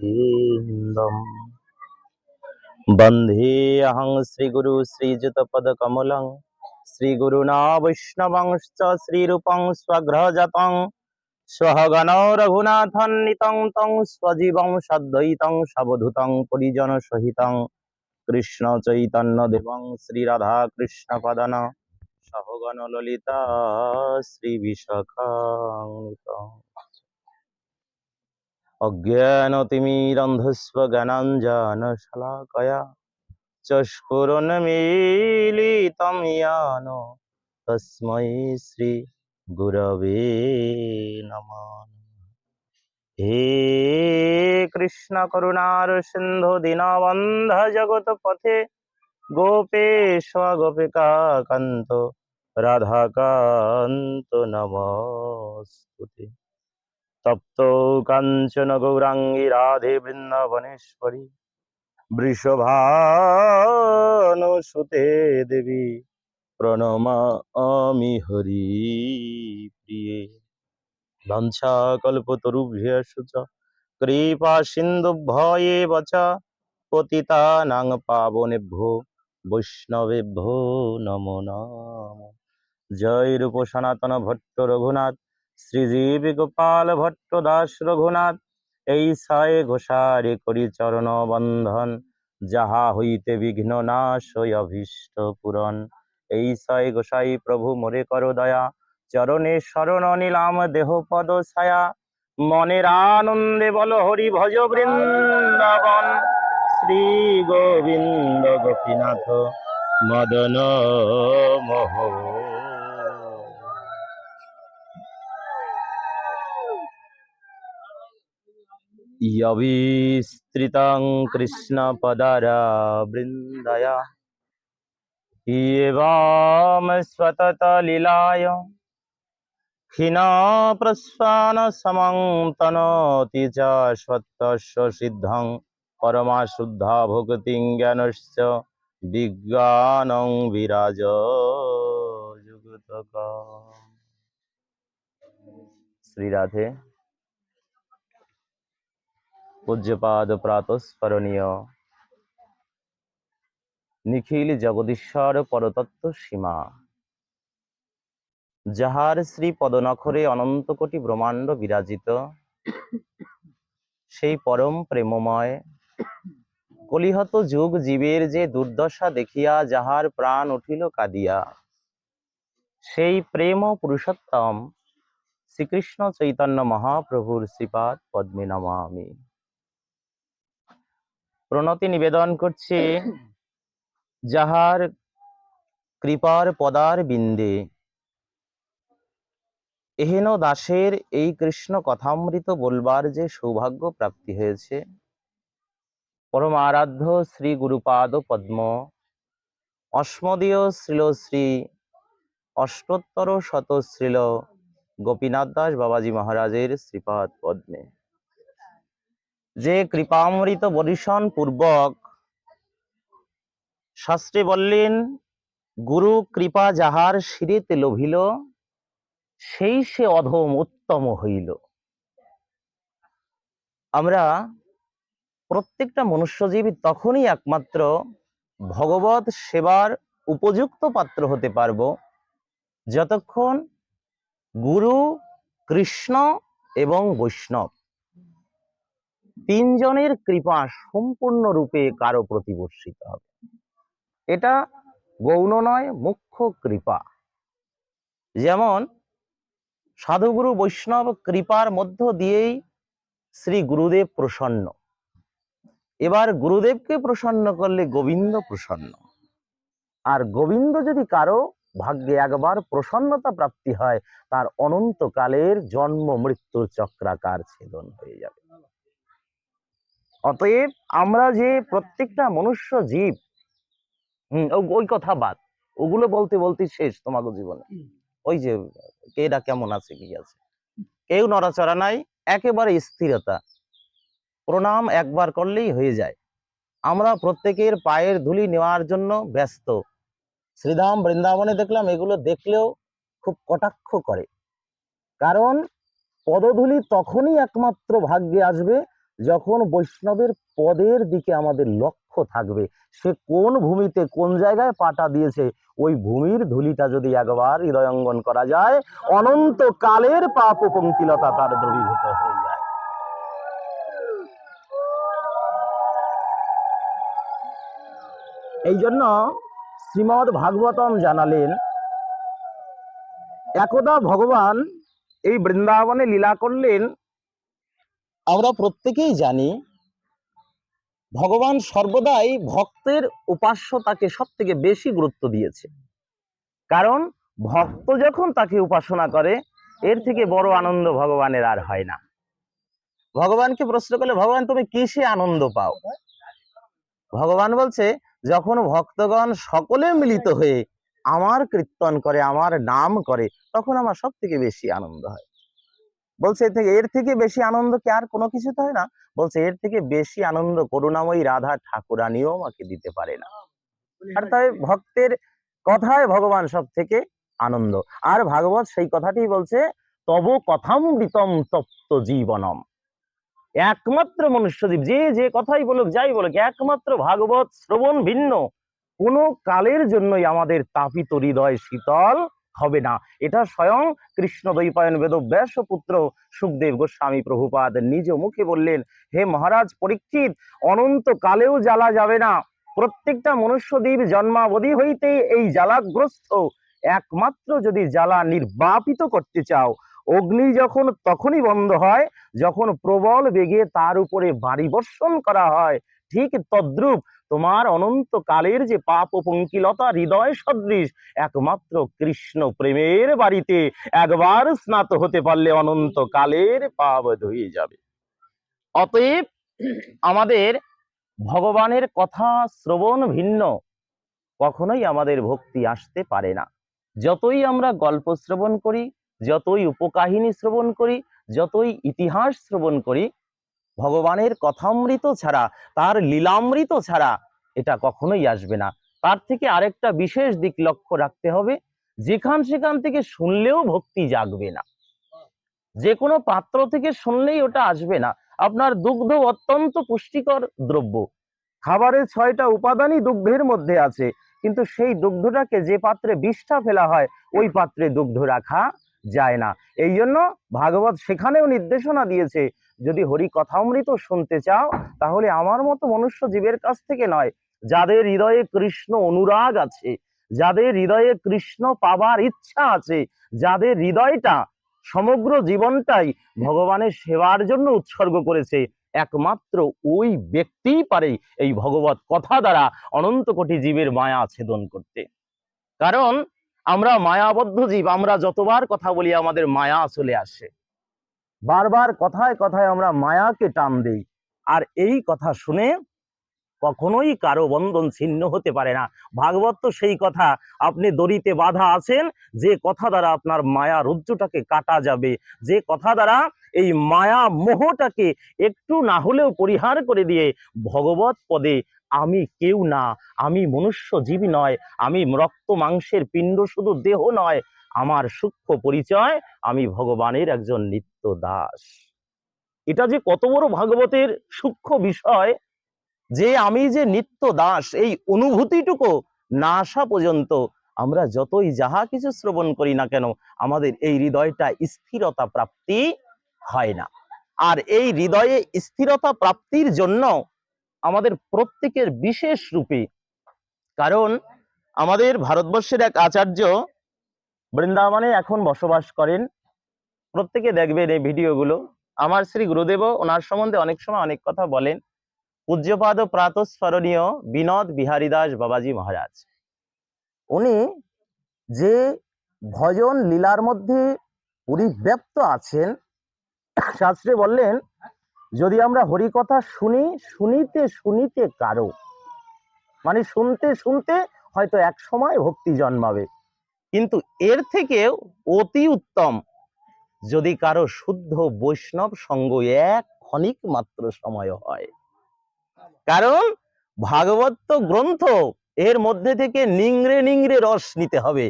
गोविन्दम् वन्देऽहं श्रीगुरु श्रीयुतपदकमलं श्रीगुरुणा वैष्णवंश्च श्रीरूपं स्वग्रहजातं स्वगणो रघुनाथान्वितं तं स्वजीवं सद्वैतं सवधूतं परिजनसहितं कृष्ण चैतन्य देवं श्रीराधा कृष्ण पदन सहगण ललिता श्री विशाखान्वितं अज्ञानतिमिरन्धस्व ज्ञानाञ्जनशलाकया चष्कुरुन्मीलितं येन तस्मै श्री गुरवे नमः। हे कृष्ण करुणार सिंधु दीनबन्ध जगत्पथे गोपेश गोपिका कान्त राधाकान्त नमोस्तुते। तप्तो काञ्चन गौराङ्गी राधे वृन्दावनेश्वरी वृषभानुसुते देवी प्रणमामि हरिप्रिये। वंशाकल्पतरुभ्यश्च च कृपा सिन्धुभ्येव च पतितानां पावनेभ्यो वैष्णवेभ्यो नमो नमः। जय रूप सनातन भट्ट रघुनाथ শ্রীজীব গোপাল ভট্ট দাস রঘুনাথ এই সায় ঘোষারে করি চরণ বন্ধন যাহা হইতে বিঘ্ন নাশ হয় অভীষ্ট পূরণ। এই সায় গোসাই প্রভু মোরে করো দয়া চরণে শরণ নিলাম দেহ পদ ছায়া মনের আনন্দে বল হরি ভজ বৃন্দাবন শ্রী গোবিন্দ গোপীনাথ মদন মোহ। यविस्तृतं कृष्णपदारविन्दया एवं स्वततलीलाय क्षीणप्रस्वानसमं तनोति च स्वत्तस्य सिद्धं परमाशुद्धा भुक्तिं ज्ञानस्य विज्ञानं विराजयुगतका। श्री राधे पूज्यपाद प्रातस्मरणीय निखिल जगदीश्वर परतत्व सीमा যাহার শ্রী পদনখরে অনন্ত কোটি ব্রহ্মাণ্ড বিরাজিত সেই পরম প্রেমময় কলিহত যুগ জীবের যে দুর্দশা দেখিয়া যাহার প্রাণ উঠিল কাঁদিয়া সেই প্রেম পুরুষোত্তম শ্রীকৃষ্ণ চৈতন্য মহাপ্রভুর শ্রীপাদ পদ্মে নমামি। প্রণতি নিবেদন করছি যাহার কৃপার পদার বিন্দে এহেন দাসের এই কৃষ্ণ কথামৃত বলবার যে সৌভাগ্য প্রাপ্তি হয়েছে পরম আরাধ্য শ্রী গুরুপাদ পদ্ম অস্মদীয় শ্রীল শ্রী অষ্টোত্তর শত শ্রীল গোপীনাথ দাস বাবাজি মহারাজের শ্রীপাদ পদ্মে যে কৃপামৃত বরিশন পূর্বক শাস্ত্রে বললেন গুরু কৃপা যাহার শিরেতে লোভিল সেই সে অধম উত্তম হইল। আমরা প্রত্যেকটা মনুষ্যজীবী তখনই একমাত্র ভগবত সেবার উপযুক্ত পাত্র হতে পারবো যতক্ষণ গুরু কৃষ্ণ এবং বৈষ্ণব তিনজনের কৃপা সম্পূর্ণরূপে কারো প্রতি বর্ষিত হবে। এটা গৌণ নয়, মুখ্য কৃপা। যেমন সাধুগুরু বৈষ্ণব কৃপার মধ্য দিয়েই শ্রী গুরুদেব প্রসন্ন। এবার গুরুদেবকে প্রসন্ন করলে গোবিন্দ প্রসন্ন, আর গোবিন্দ যদি কারো ভাগ্যে একবার প্রসন্নতা প্রাপ্তি হয় তার অনন্তকালের জন্ম মৃত্যুর চক্রাকার ছেদন হয়ে যাবে। অতএব আমরা যে প্রত্যেকটা মনুষ্য জীব ওই কথা বাদ, ওগুলো বলতে বলতে শেষ তোমাকে জীবনে। ওই যে কেডা কেমন আছে কি আছে, কেউ নড়াচড়া নাই, একেবারে স্থিরতা, প্রণাম একবার করলেই হয়ে যায়। আমরা প্রত্যেকের পায়ের ধুলি নেওয়ার জন্য ব্যস্ত। শ্রীধাম বৃন্দাবনে দেখলাম এগুলো দেখলেও খুব কটাক্ষ করে, কারণ পদধূলি তখনই একমাত্র ভাগ্যে আসবে যখন বৈষ্ণবের পদের দিকে আমাদের লক্ষ্য থাকবে, সে কোন ভূমিতে কোন জায়গায় পাটা দিয়েছে, ওই ভূমির ধুলিটা যদি একবার হৃদয়ঙ্গন করা যায়, অনন্ত কালের পাপ ও পঙ্কিলতা তার দ্রবীভূত হয়ে যায়। এই জন্য শ্রীমদ্ ভাগবতম জানালেন, একদা ভগবান এই বৃন্দাবনে লীলা করলেন। আমরা প্রত্যেকেই জানি ভগবান সর্বদাই ভক্তের উপাস্যতাকে সব থেকে বেশি গুরুত্ব দিয়েছে। কারণ ভক্ত যখন তাকে উপাসনা করে, এর থেকে বড় আনন্দ ভগবানের আর হয় না। ভগবানকে প্রশ্ন করলে, ভগবান তুমি কিসে আনন্দ পাও? ভগবান বলছে, যখন ভক্তগণ সকলে মিলিত হয়ে আমার কীর্তন করে, আমার নাম করে, তখন আমার সব থেকে বেশি আনন্দ হয়। বলছে এর থেকে বেশি আনন্দ কি আর কোনো কিছুতে হয় না? বলছে এর থেকে বেশি আনন্দ করুণাময়ী রাধা ঠাকুরানিও আমাকে দিতে পারে না। আর তাই ভক্তের কথায় ভগবান সব থেকে আনন্দ। আর ভাগবত সেই কথাটি বলছে, তব কথামৃতম তপ্ত জীবনম। একমাত্র মনুষ্যজীব যে যে কথাই বলুক, যাই বলুক, একমাত্র ভাগবত শ্রবণ ভিন্ন কোন কালের জন্যই আমাদের তাপিত হৃদয় শীতল হবে না। এটা স্বয়ং কৃষ্ণ দ্বৈপায়ন বেদব্যাস পুত্র সুখদেব গোস্বামী প্রভুপাদ নিজ মুখে বললেন। হে মহারাজ পরীক্ষিত, অনন্ত কালেও জ্বালা যাবে না। প্রত্যেকটা মনুষ্যদ্বীপ জন্মাবধি হইতেই এই জ্বালাগ্রস্ত। একমাত্র যদি জ্বালা নির্বাপিত করতে চাও, অগ্নি যখন তখনই বন্ধ হয় যখন প্রবল বেগে তার উপরে বাড়ি বর্ষণ করা হয়। ঠিক তদ্রূপ তোমার অনন্ত কালের যে পাপ ও পঙ্কিলতা হৃদয় সদৃশ, একমাত্র কৃষ্ণ প্রেমের বাড়িতে একবার স্নাত হতে পারলে অনন্ত কালের পাপ ধুয়ে যাবে। অতএব আমাদের ভগবানের কথা শ্রবণ ভিন্ন কখনোই আমাদের ভক্তি আসতে পারে না। যতই আমরা গল্প শ্রবণ করি, যতই উপকাহিনী শ্রবণ করি, যতই ইতিহাস শ্রবণ করি, ভগবানের কথামৃত ছাড়া, তার লীলামৃত ছাড়া এটা কখনোই আসবে না। তার থেকে আরেকটা বিশেষ দিক লক্ষ্য রাখতে হবে, যেখান সেখান থেকে শুনলেও ভক্তি জাগবে না। যে কোনো পাত্র থেকে শুনলেই ওটা আসবে না। আপনার দুগ্ধ অত্যন্ত পুষ্টিকর দ্রব্য, খাবারের 6টা উপাদানই দুগ্ধের মধ্যে আছে, কিন্তু সেই দুগ্ধটাকে যে পাত্রে বিষটা ফেলা হয়, ওই পাত্রে দুগ্ধ রাখা যায় না। এই জন্য ভাগবত সেখানেও নির্দেশনা দিয়েছে, যদি হরি কথামৃত শুনতে চাও, তাহলে আমার মতো মনুষ্য জীবের কাছ থেকে নয়, যাদের হৃদয়ে কৃষ্ণ অনুরাগ আছে, যাদের হৃদয়ে কৃষ্ণ পাবার ইচ্ছা আছে, যাদের হৃদয়টা সমগ্র জীবনটাই ভগবানের সেবার জন্য উৎসর্গ করেছে, একমাত্র ওই ব্যক্তিই পারে এই ভগবত কথা দ্বারা অনন্ত কোটি জীবের মায়া ছেদন করতে। কারণ আমরা মায়াবদ্ধ জীব, আমরা যতবার কথা বলি আমাদের মায়া চলে আসে, বারবার কথায় কথায় আমরা মায়াকে টান দেই। আর এই কথা শুনে কখনোই কারো বন্ধন ছিন্ন হতে পারে না। ভাগবত তো সেই কথা, আপনি দড়িতে বাঁধা আছেন, যে কথা দ্বারা আপনার মায়া রজ্জুটাকে কাটা যাবে, যে কথা দ্বারা এই মায়া মোহটাকে একটু না হলেও পরিহার করে দিয়ে ভগবত পদে আমি কেউ না, আমি মনুষ্য জীব নয়, আমি রক্ত মাংসের পিণ্ড, শুধু দেহ নয়, আমার সূক্ষ্ম পরিচয়, আমি ভগবানের একজন নিত্য দাস। এটা যে কত বড় ভাগবতের সূক্ষ্ম বিষয়, যে আমি যে নিত্য দাস, এই অনুভূতিটুকু না আসা পর্যন্ত আমরা যতই যাহা কিছু শ্রবণ করি না কেন, আমাদের এই হৃদয়টা স্থিরতা প্রাপ্তি হয় না। আর এই হৃদয়ে স্থিরতা প্রাপ্তির জন্য আমাদের প্রত্যেকের বিশেষ রূপে, কারণ আমাদের ভারতবর্ষের এক আচার্য বৃন্দাবনে এখন বসবাস করেন, প্রত্যেকে দেখবেন এই ভিডিওগুলো। আমার শ্রী গুরুদেবও ওনার সম্বন্ধে অনেক সময় অনেক কথা বলেন। পূজ্যপাদ প্রাতঃস্মরণীয় বিনোদ বিহারী দাস বাবাজি মহারাজ, উনি যে ভজন লীলার মধ্যে পরিব্যাপ্ত আছেন, শাস্ত্রে বললেন, যদি আমরা হরি কথা শুনি, শুনিতে শুনিতে কারো, মানে শুনতে শুনতে হয়তো এক সময় ভক্তি জন্মাবে, কিন্তু এর থেকেও অতি উত্তম যদি কারো শুদ্ধ বৈষ্ণব সঙ্গ এক ক্ষণিক মাত্র সময় হয়। কারণ ভাগবত তো গ্রন্থ, এর মধ্যে থেকে নিংড়ে নিংড়ে রস নিতে হবে,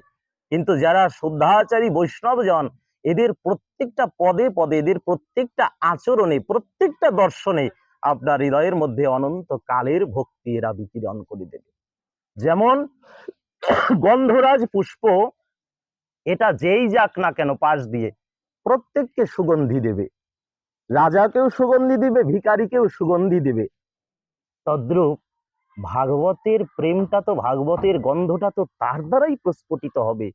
কিন্তু যারা শুদ্ধাচারী বৈষ্ণবজন, এদের প্রত্যেকটা পদে পদে, এদের প্রত্যেকটা আচরণে, প্রত্যেকটা দর্শনে আপনার হৃদয়ের মধ্যে অনন্ত কালের ভক্তি এরা বিকিরণ করে দেবে। যেমন গন্ধরাজ পুষ্প, এটা যেই যাক না কেন পাশ দিয়ে প্রত্যেককে সুগন্ধি দেবে, রাজাকেও সুগন্ধি দিবে, ভিখারিকেও সুগন্ধি দেবে। তদ্রূপ ভাগবতের প্রেমটা তো, ভাগবতের গন্ধটা তো তার দ্বারাই প্রস্ফুটিত হবে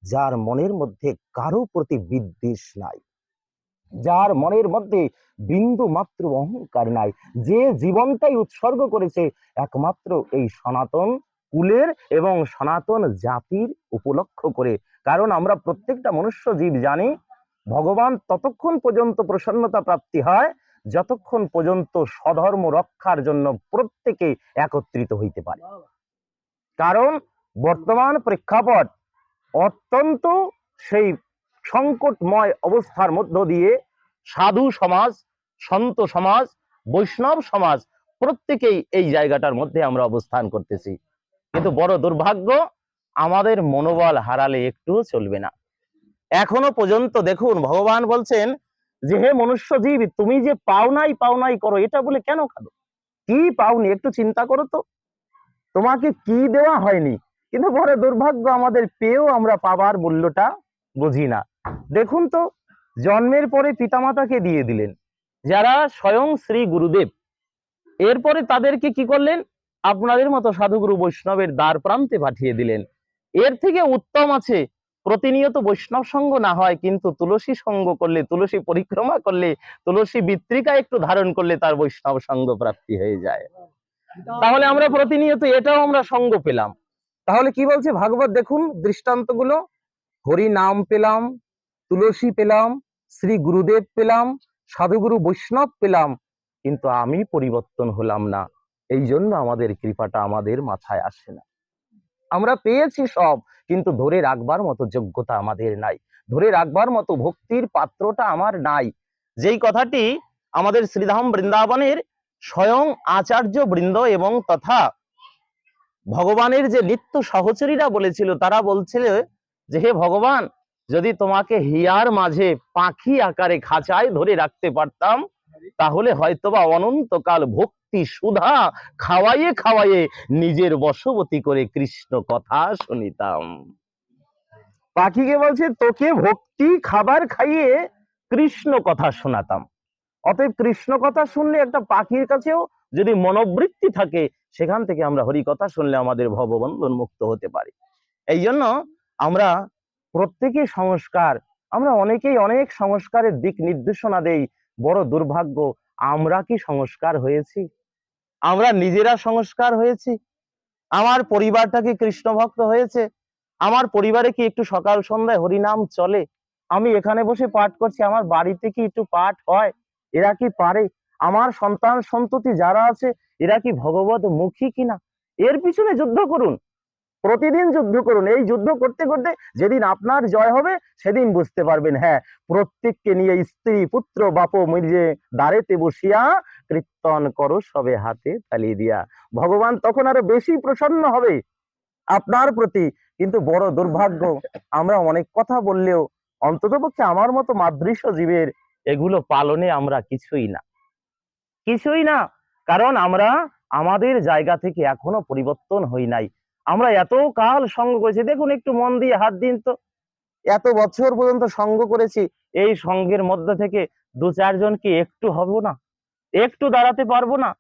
যার মনের মধ্যে কারো প্রতি বিদ্বেষ নাই, যার মনের মধ্যে বিন্দু মাত্র অহংকার নাই, যে জীবনটাই উৎসর্গ করেছে একমাত্র এই সনাতন কুলের এবং সনাতন জাতির উপলক্ষ করে। কারণ আমরা প্রত্যেকটা মনুষ্য জীব জানি ভগবান ততক্ষণ পর্যন্ত প্রসন্নতা প্রাপ্তি হয় যতক্ষণ পর্যন্ত স্বধর্ম রক্ষার জন্য প্রত্যেকে একত্রিত হইতে পারে। কারণ বর্তমান প্রেক্ষাপট অত্যন্ত সেই সংকটময় অবস্থার মধ্য দিয়ে সাধু সমাজ, সন্ত সমাজ, বৈষ্ণব সমাজ প্রত্যেকেই এই জায়গাটার মধ্যে আমরা অবস্থান করতেছি। কিন্তু বড় দুর্ভাগ্য, আমাদের মনোবল হারালে একটুও চলবে না। এখনো পর্যন্ত দেখুন ভগবান বলছেন যে হে মনুষ্য জীব, তুমি যে পাওনাই পাওনাই করো, এটা বলে কেন কাঁদো? কি পাওনি একটু চিন্তা করো তো, তোমাকে কি দেওয়া হয়নি? কিন্তু বড় দুর্ভাগ্য, আমাদের পেয়েও আমরা পাবার মূল্যটা বুঝি না। দেখুন তো, জন্মের পরে পিতামাতাকে দিয়ে দিলেন যারা স্বয়ং শ্রী গুরুদেব, এরপরে তাদেরকে কি করলেন? আপনাদের মতো সাধুগুরু বৈষ্ণবের দ্বার প্রান্তে পাঠিয়ে দিলেন। এর থেকে উত্তম আছে প্রতিনিয়ত বৈষ্ণব সঙ্গ না হয়, কিন্তু তুলসী সঙ্গ করলে, তুলসী পরিক্রমা করলে, তুলসী বিত্রিকা একটু ধারণ করলে তার বৈষ্ণব সঙ্গ প্রাপ্তি হয়ে যায়। তাহলে আমরা প্রতিনিয়ত এটাও আমরা সঙ্গ পেলাম। তাহলে কি বলছে ভাগবত? দেখুন দৃষ্টান্তগুলো, হরি নাম পেলাম, তুলসী পেলাম, শ্রী গুরুদেব পেলাম, সাধুগুরু বৈষ্ণব পেলাম, কিন্তু আমি পরিবর্তন হলাম না। এই জন্য আমাদের কৃপাটা আমাদের মাথায় আসে না। আমরা পেয়েছি সব, কিন্তু ধরে রাখবার মতো যোগ্যতা আমাদের নাই, ধরে রাখবার মতো ভক্তির পাত্রটা আমার নাই। যেই কথাটি আমাদের শ্রীধাম বৃন্দাবনের স্বয়ং আচার্য বৃন্দ এবং তথা ভগবানের যে নিত্য সহচরীরা বলেছিল, তারা বলছিল যে হে ভগবান, যদি তোমাকে হিয়ার মাঝে পাখি আকারে খাঁচায় ধরে রাখতে পারতাম, তাহলে হয়তোবা অনন্তকাল ভক্তি সুধা খাওয়াইয়ে খাওয়াইয়ে নিজের বশবতী করে কৃষ্ণ কথা শুনিতাম। পাখিকে বলছে তোকে ভক্তি খাবার খাইয়ে কৃষ্ণ কথা শোনাতাম। অতএব কৃষ্ণ কথা শুনলে একটা পাখির কাছেও যদি মনোবৃত্তি থাকে, সেখান থেকে আমরা হরি কথা শুনলে আমাদের ভববন্ধন মুক্ত হতে পারি। এই জন্য আমরা প্রত্যেকে সংস্কার, আমরা অনেকেই অনেক সংস্কারের দিক নির্দেশনা দেই। বড় দুর্ভাগ্য, আমরা কি সংস্কার হয়েছি? আমরা নিজেরা সংস্কার হয়েছি? আমার পরিবারটা কি কৃষ্ণ ভক্ত হয়েছে? আমার পরিবারে কি একটু সকাল সন্ধ্যায় হরিনাম চলে? আমি এখানে বসে পাঠ করছি, আমার বাড়িতে কি একটু পাঠ হয়? এরা কি পারে? আমার সন্তান সন্ততি যারা আছে, এরা কি ভগবত মুখী কিনা? এর পিছনে যুদ্ধ করুন, প্রতিদিন যুদ্ধ করুন। এই যুদ্ধ করতে করতে যেদিন আপনার জয় হবে, সেদিন বুঝতে পারবেন হ্যাঁ, প্রত্যেককে নিয়ে স্ত্রী পুত্র বাপ মির্জে দাঁড়েতে বসিয়া কীর্তন করো সবে হাতে তালি দিয়া। ভগবান তখন আরো বেশি প্রসন্ন হবে আপনার প্রতি। কিন্তু বড় দুর্ভাগ্য, আমরা অনেক কথা বললেও অন্ততপক্ষে আমার মতো মাদৃশ্য জীবের এগুলো পালনে আমরা কিছুই না, কিছুই না। কারণ আমরা আমাদের জায়গা থেকে এখনো পরিবর্তন হই নাই। আমরা এত কাল সঙ্গ করেছি, দেখুন একটু মন দিয়ে হাত দিন তো, এত বছর পর্যন্ত সঙ্গ করেছি, এই সঙ্গের মধ্যে থেকে দু চারজন কি একটু হব না, একটু দাঁড়াতে পারবো না?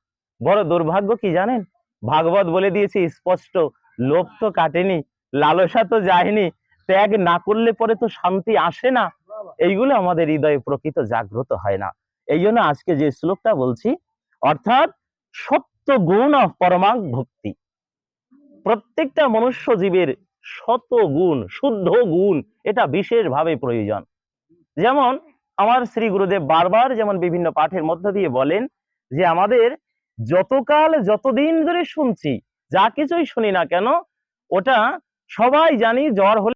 বড় দুর্ভাগ্য কি জানেন, ভাগবত বলে দিয়েছে স্পষ্ট, লোভ তো কাটেনি, লালসা তো যায়নি, ত্যাগ না করলে পরে তো শান্তি আসে না। এইগুলো আমাদের হৃদয়ে প্রকৃত জাগ্রত হয় না। এই জন্য আজকে যে শ্লোকটা বলছি, অর্থাৎ সত্য গুণ অফ পরমাং ভক্তি, প্রত্যেকটা মনুষ্য জীবের শত গুণ, শুদ্ধ গুণ, এটা বিশেষভাবে প্রয়োজন। যেমন আমার শ্রী গুরুদেব বারবার যেমন বিভিন্ন পাঠের মধ্য দিয়ে বলেন যে আমাদের যতকাল যতদিন ধরে শুনছি, যা কিছুই শুনি না কেন, ওটা সবাই জানি জ্বর হলে